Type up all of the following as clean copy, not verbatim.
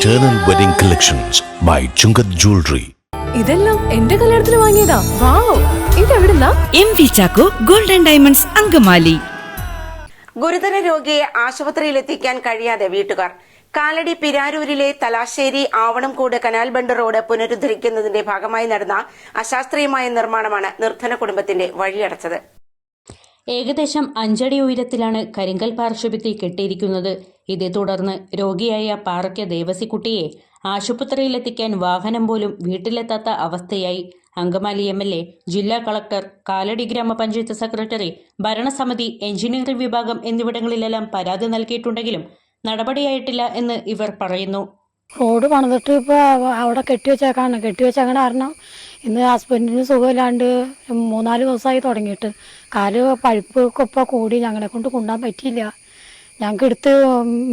Eternal Wedding Collections by Chungat Jewelry. ഇതെല്ലാം എന്റെ കല്യാണത്തിന് വാങ്ങിയതാ. വാവ്, ഇതെവിടുന്നാ? MV Chacko golden diamonds Angamaly. ഗുരുതര രോഗിയെ ആശുപത്രിയിലെത്തിക്കാൻ കഴിയാതെ വീട്ടുകാർ. കാലടി പിരാരൂരിലെ Thalassery Avanamkode canal bund road പുനരുദ്ധരിക്കുന്നതിന്റെ ഭാഗമായി നടന്ന അശാസ്ത്രീയമായ നിർമ്മാണമാണ് നിർധന കുടുംബത്തിന്റെ വഴിയടച്ചത്. ഏകദേശം 5 അടി ഉയരത്തിലാണ് കരിങ്കൽ പാർശ്വഭിത്തി കെട്ടിയിരിക്കുന്നത്. ഇതേ തുടർന്ന് രോഗിയായ പാറയ്ക്ക ദേവസിക്കുട്ടിയെ ആശുപത്രിയിലെത്തിക്കാൻ വാഹനം പോലും വീട്ടിലെത്താത്ത അവസ്ഥയായി. അങ്കമാലി MLA, ജില്ലാ കളക്ടർ, കാലടി ഗ്രാമപഞ്ചായത്ത് സെക്രട്ടറി, ഭരണസമിതി, എഞ്ചിനീയറിംഗ് വിഭാഗം എന്നിവിടങ്ങളിലെല്ലാം പരാതി നൽകിയിട്ടുണ്ടെങ്കിലും നടപടിയായിട്ടില്ല എന്ന് ഇവർ പറയുന്നു. റോഡ് പണിതിട്ട് ഇപ്പോൾ അവിടെ കെട്ടിവെച്ചേക്കണ കാരണം ഇന്ന് ഹസ്ബൻഡിന് സുഖമില്ലാണ്ട് 3-4 ദിവസമായി തുടങ്ങിയിട്ട്. കാല് പഴുപ്പ് കൊപ്പ കൂടി ഞങ്ങളെ കൊണ്ട് കൊണ്ടാൻ പറ്റിയില്ല. ഞങ്ങൾക്ക് എടുത്ത്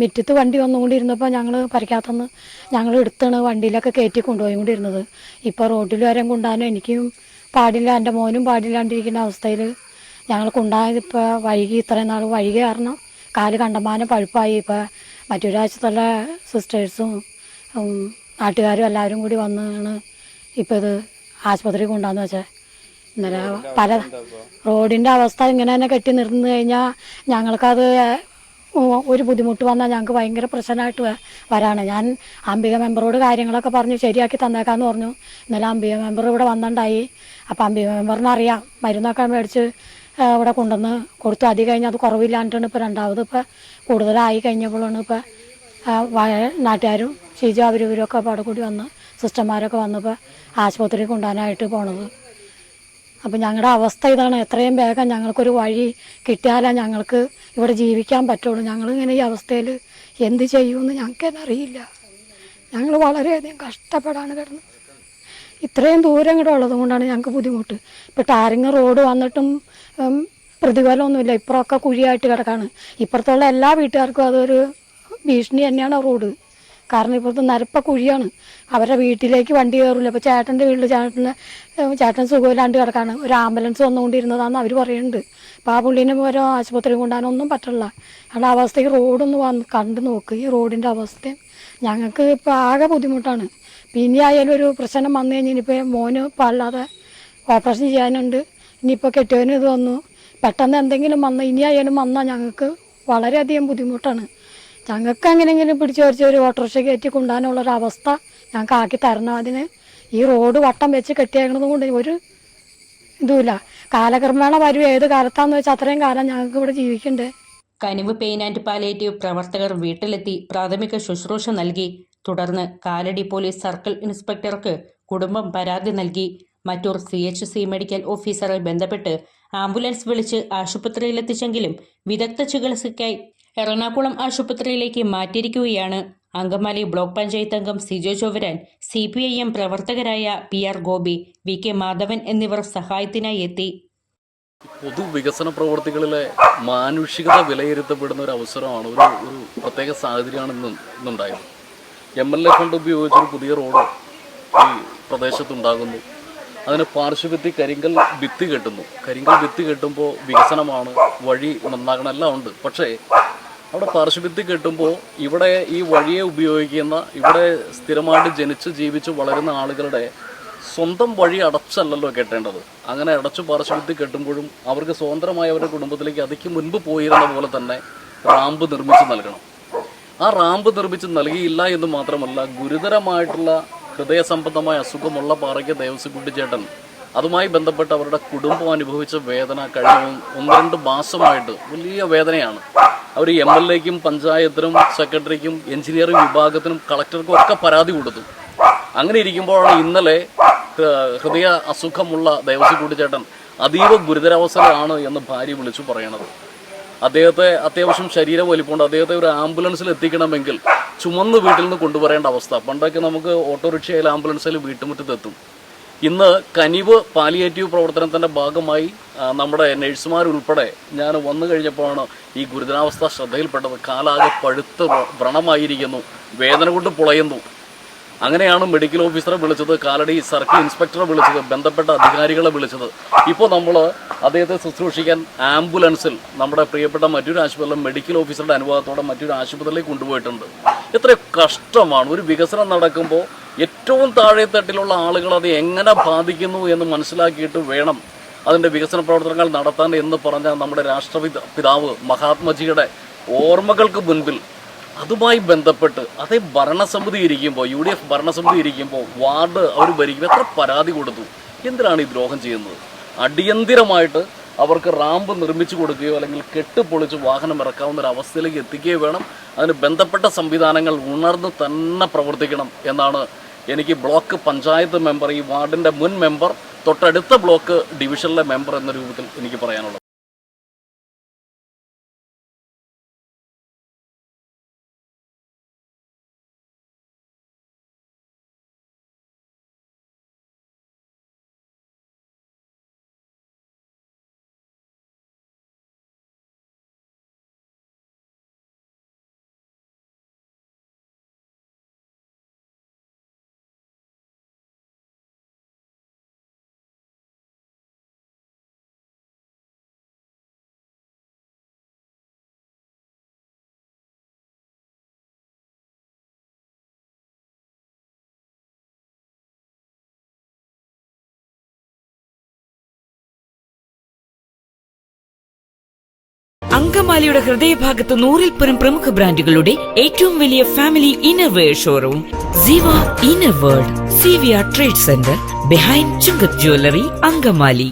മുറ്റത്ത് വണ്ടി വന്നുകൊണ്ടിരുന്നപ്പോൾ ഞങ്ങൾ പരിക്കാത്തന്ന് ഞങ്ങൾ എടുത്താണ് വണ്ടിയിലൊക്കെ കയറ്റി കൊണ്ടുപോയിക്കൊണ്ടിരുന്നത്. ഇപ്പോൾ റോഡിൽ വരെ കൊണ്ടാനും എനിക്കും പാടില്ല, എൻ്റെ മോനും പാടില്ലാണ്ടിരിക്കുന്ന അവസ്ഥയിൽ ഞങ്ങൾ കൊണ്ടായത്. ഇപ്പോൾ വൈകി ഇത്രയും നാൾ വൈകി കാരണം കാല് കണ്ടമാനം പഴുപ്പായി. ഇപ്പോൾ മറ്റൊരാഴ്ചത്തുള്ള സിസ്റ്റേഴ്സും നാട്ടുകാരും എല്ലാവരും കൂടി വന്നാണ് ഇപ്പോൾ ഇത് ആശുപത്രി കൊണ്ടാന്ന് വെച്ചാൽ. ഇന്നലെ പല റോഡിൻ്റെ അവസ്ഥ ഇങ്ങനെ തന്നെ കെട്ടി നിർന്നു കഴിഞ്ഞാൽ ഞങ്ങൾക്കത് ഒരു ബുദ്ധിമുട്ട് വന്നാൽ ഞങ്ങൾക്ക് ഭയങ്കര പ്രശ്നമായിട്ട് വരാണ്. ഞാൻ അംബിക മെമ്പറോട് കാര്യങ്ങളൊക്കെ പറഞ്ഞു ശരിയാക്കി തന്നേക്കാന്ന് പറഞ്ഞു. ഇന്നലെ അംബിക മെമ്പർ ഇവിടെ വന്നിട്ടുണ്ടായി. അപ്പോൾ അംബിക മെമ്പറിനറിയാം മരുന്നൊക്കെ മേടിച്ച് ഇവിടെ കൊണ്ടുവന്ന് കൊടുത്തു. അതി കഴിഞ്ഞ് അത് കുറവില്ലാണ്ടാണ് ഇപ്പോൾ രണ്ടാമത് ഇപ്പോൾ കൂടുതലായി കഴിഞ്ഞപ്പോഴാണ് ഇപ്പോൾ നാട്ടുകാരും ഷീജ അവരൊക്കെ അവിടെ കൂടി വന്ന് സിസ്റ്റർമാരൊക്കെ വന്നപ്പോൾ ആശുപത്രിയിൽ കൊണ്ടുപോകാനായിട്ട് പോണത്. അപ്പം ഞങ്ങളുടെ അവസ്ഥ ഇതാണ്. എത്രയും വേഗം ഞങ്ങൾക്കൊരു വഴി കിട്ടിയാലേ ഞങ്ങൾക്ക് ഇവിടെ ജീവിക്കാൻ പറ്റുള്ളൂ. ഞങ്ങളിങ്ങനെ ഈ അവസ്ഥയിൽ എന്ത് ചെയ്യുമെന്ന് ഞങ്ങൾക്ക് തന്നെ അറിയില്ല. ഞങ്ങൾ വളരെയധികം കഷ്ടപ്പെടാണ് കിടന്നത്. ഇത്രയും ദൂരം കൂടെ ഉള്ളത് കൊണ്ടാണ് ഞങ്ങൾക്ക് ബുദ്ധിമുട്ട്. ഇപ്പോൾ ടാറിങ് റോഡ് വന്നിട്ടും പ്രതിഫലമൊന്നുമില്ല. ഇപ്പുറമൊക്കെ കുഴിയായിട്ട് കിടക്കാണ്. ഇപ്പുറത്തുള്ള എല്ലാ വീട്ടുകാർക്കും അതൊരു ഭീഷണി തന്നെയാണ് റോഡ്. കാരണം ഇപ്പോഴത്തെ നിരപ്പ കുഴിയാണ്. അവരുടെ വീട്ടിലേക്ക് വണ്ടി കയറില്ല. ഇപ്പോൾ ചേട്ടൻ്റെ വീട്ടിൽ ചേട്ടൻ സുഖമില്ലാണ്ട് കിടക്കാണ്. ഒരു ആംബുലൻസ് വന്നുകൊണ്ടിരുന്നതാണെന്ന് അവർ പറയുന്നുണ്ട്. അപ്പോൾ ആ പുള്ളീനെ ഓരോ ആശുപത്രി കൊണ്ടുപോകാനൊന്നും പറ്റില്ല. അവിടെ അവസ്ഥയ്ക്ക് റോഡൊന്ന് കണ്ടു നോക്ക്. ഈ റോഡിൻ്റെ അവസ്ഥ ഞങ്ങൾക്ക് ഇപ്പോൾ ആകെ ബുദ്ധിമുട്ടാണ്. പിന്നെ ആയാലും ഒരു പ്രശ്നം വന്നു കഴിഞ്ഞാൽ ഇനിയിപ്പോൾ മോന് ഇപ്പോൾ അല്ലാതെ ഓപ്പറേഷൻ ചെയ്യാനുണ്ട്. ഇനിയിപ്പോൾ കെട്ടിയവന് ഇത് വന്നു. പെട്ടെന്ന് എന്തെങ്കിലും ഇനി ആയാലും വന്നാൽ ഞങ്ങൾക്ക് വളരെയധികം ബുദ്ധിമുട്ടാണ്. ഞങ്ങൾക്ക് എങ്ങനെയെങ്കിലും പിടിച്ചു വരച്ച് ഒരു ഓട്ടോറിക്ഷ കയറ്റി കൊണ്ടുപോകാനുള്ളൊരവസ്ഥ ഞങ്ങൾക്ക് ആക്കി തരണം. അതിന് ഈ റോഡ് വട്ടം വെച്ച് കെട്ടിയേക്കണത് കൊണ്ട് ഒരു ഇതുമില്ല. കാലക്രമേണ വരും. ഏത് കാലത്താന്ന് വെച്ചാൽ അത്രയും കാലം ഞങ്ങൾക്ക് ഇവിടെ ജീവിക്കണ്ടേ. കനിവ് പെയിൻ ആൻഡ് പാലിയേറ്റീവ് പ്രവർത്തകർ വീട്ടിലെത്തി പ്രാഥമിക ശുശ്രൂഷ നൽകി. തുടർന്ന് കാലടി പോലീസ് സർക്കിൾ ഇൻസ്പെക്ടർക്ക് കുടുംബം പരാതി നൽകി. മറ്റൂർ CHC മെഡിക്കൽ ഓഫീസറെ ബന്ധപ്പെട്ട് ആംബുലൻസ് വിളിച്ച് ആശുപത്രിയിലെത്തിച്ചെങ്കിലും വിദഗ്ധ ചികിത്സയ്ക്കായി എറണാകുളം ആശുപത്രിയിലേക്ക് മാറ്റിയിരിക്കുകയാണ്. അങ്കമാലി ബ്ലോക്ക് പഞ്ചായത്ത് അംഗം സിജോ ചോവരാൻ, CPIM പ്രവർത്തകരായ PR ഗോപി, VK മാധവൻ എന്നിവർ സഹായത്തിനായി എത്തി. പൊതുവികസന പ്രവർത്തികളിലെ മാനുഷികത വിലയിരുത്തപ്പെടുന്ന ഒരു അവസരമാണ്, ഒരു പ്രത്യേക സാഹചര്യമാണ് ഇന്നുണ്ടായത്. MLA ഫണ്ട് ഉപയോഗിച്ചൊരു പുതിയ റോഡ് ഈ പ്രദേശത്തുണ്ടാകുന്നു. അതിന് പാർശ്വഭിത്തി കരിങ്കൽ ഭിത്തി കെട്ടുന്നു. കരിങ്കൽ ഭിത്തി കെട്ടുമ്പോൾ വികസനമാണ്, വഴി നന്നാകണം, എല്ലാം ഉണ്ട്. പക്ഷേ അവിടെ പാർശ്വഭിത്തി കെട്ടുമ്പോൾ ഇവിടെ ഈ വഴിയെ ഉപയോഗിക്കുന്ന, ഇവിടെ സ്ഥിരമായിട്ട് ജനിച്ച് ജീവിച്ച് വളരുന്ന ആളുകളുടെ സ്വന്തം വഴി അടച്ചല്ലല്ലോ കെട്ടേണ്ടത്. അങ്ങനെ അടച്ചു പാർശ്വഭിത്തി കെട്ടുമ്പോഴും അവർക്ക് സ്വതന്ത്രമായി അവരുടെ കുടുംബത്തിലേക്ക് അതിക്ക് മുൻപ് പോയിരുന്ന പോലെ തന്നെ റാമ്പ് നിർമ്മിച്ച് നൽകണം. ആ റാമ്പ് നിർമ്മിച്ച് നൽകിയില്ല എന്ന് മാത്രമല്ല, ഗുരുതരമായിട്ടുള്ള ഹൃദയ സംബന്ധമായ അസുഖമുള്ള പാറയ്ക്ക ദേവസിക്കുട്ടി ചേട്ടൻ, അതുമായി ബന്ധപ്പെട്ട് അവരുടെ കുടുംബം അനുഭവിച്ച വേദന കഴിഞ്ഞ 1-2 മാസമായിട്ട് വലിയ വേദനയാണ്. അവർ MLAക്കും പഞ്ചായത്തിനും സെക്രട്ടറിക്കും എഞ്ചിനീയറിംഗ് വിഭാഗത്തിനും കളക്ടർക്കും ഒക്കെ പരാതി കൊടുത്തു. അങ്ങനെ ഇരിക്കുമ്പോഴാണ് ഇന്നലെ ഹൃദയ അസുഖമുള്ള ദേവസിക്കുട്ടി ചേട്ടൻ അതീവ ഗുരുതരാവസ്ഥയിലാണ് എന്ന് ഭാര്യ വിളിച്ചു പറയണത്. അദ്ദേഹത്തെ അത്യാവശ്യം ശരീര വലിപ്പമുണ്ട്. അദ്ദേഹത്തെ ഒരു ആംബുലൻസിൽ എത്തിക്കണമെങ്കിൽ ചുമന്ന് വീട്ടിൽ നിന്ന് കൊണ്ടുവരേണ്ട അവസ്ഥ. പണ്ടൊക്കെ നമുക്ക് ഓട്ടോറിക്ഷയിൽ ആംബുലൻസിൽ വീട്ടുമുറ്റത്തെത്തും. ഇന്ന് കനിവ് പാലിയേറ്റീവ് പ്രവർത്തനത്തിൻ്റെ ഭാഗമായി നമ്മുടെ നഴ്സുമാരുൾപ്പെടെ ഞാൻ വന്നു കഴിഞ്ഞപ്പോഴാണ് ഈ ഗുരുതരാവസ്ഥ ശ്രദ്ധയിൽപ്പെട്ടത്. കാലാകെ പഴുത്ത് വ്രണമായിരിക്കുന്നു, വേദന കൊണ്ട് പുളയുന്നു. അങ്ങനെയാണ് മെഡിക്കൽ ഓഫീസറെ വിളിച്ചത്, കാലടി സർക്കിൾ ഇൻസ്പെക്ടറെ വിളിച്ചത്, ബന്ധപ്പെട്ട അധികാരികളെ വിളിച്ചത്. ഇപ്പോൾ നമ്മൾ അദ്ദേഹത്തെ ശുശ്രൂഷിക്കാൻ ആംബുലൻസിൽ നമ്മുടെ പ്രിയപ്പെട്ട മറ്റൊരു ആശുപത്രിയിലെ മെഡിക്കൽ ഓഫീസറുടെ അനുഭവത്തോടെ മറ്റൊരു ആശുപത്രിയിലേക്ക് കൊണ്ടുപോയിട്ടുണ്ട്. എത്രയോ കഷ്ടമാണ്. ഒരു വികസനം നടക്കുമ്പോൾ ഏറ്റവും താഴെത്തട്ടിലുള്ള ആളുകൾ അത് എങ്ങനെ ബാധിക്കുന്നു എന്ന് മനസ്സിലാക്കിയിട്ട് വേണം അതിൻ്റെ വികസന പ്രവർത്തനങ്ങൾ നടത്താൻ എന്ന് പറഞ്ഞ നമ്മുടെ രാഷ്ട്രപിതാവ് മഹാത്മജിയുടെ ഓർമ്മകൾക്ക് മുൻപിൽ അതുമായി ബന്ധപ്പെട്ട് അതേ ഭരണസമിതി ഇരിക്കുമ്പോൾ, UDF ഭരണസമിതി ഇരിക്കുമ്പോൾ വാർഡ് അവർ ഭരിക്കുമ്പോൾ എത്ര പരാതി കൊടുത്തു. എന്തിനാണ് ഈ ദ്രോഹം ചെയ്യുന്നത്? അടിയന്തിരമായിട്ട് അവർക്ക് റാമ്പ് നിർമ്മിച്ചു കൊടുക്കുകയോ അല്ലെങ്കിൽ കെട്ടുപൊളിച്ച് വാഹനം ഇറക്കാവുന്ന ഒരു അവസ്ഥയിലേക്ക് എത്തിക്കുകയോ വേണം. അതിന് ബന്ധപ്പെട്ട സംവിധാനങ്ങൾ ഉണർന്ന് തന്നെ പ്രവർത്തിക്കണം എന്നാണ് എനിക്ക് ബ്ലോക്ക് പഞ്ചായത്ത് മെമ്പർ, ഈ വാർഡിൻ്റെ മുൻ മെമ്പർ, തൊട്ടടുത്ത ബ്ലോക്ക് ഡിവിഷനിലെ മെമ്പർ എന്ന രൂപത്തിൽ എനിക്ക് പറയാനുള്ളത്. അങ്കമാലിയുടെ ഹൃദയഭാഗത്ത് 100-ൽ പ്രമുഖ ബ്രാൻഡുകളുടെ ഏറ്റവും വലിയ family innerwear showroom Siva inner world, Siviya trade centre, behind Chungath jewellery, Angamaly.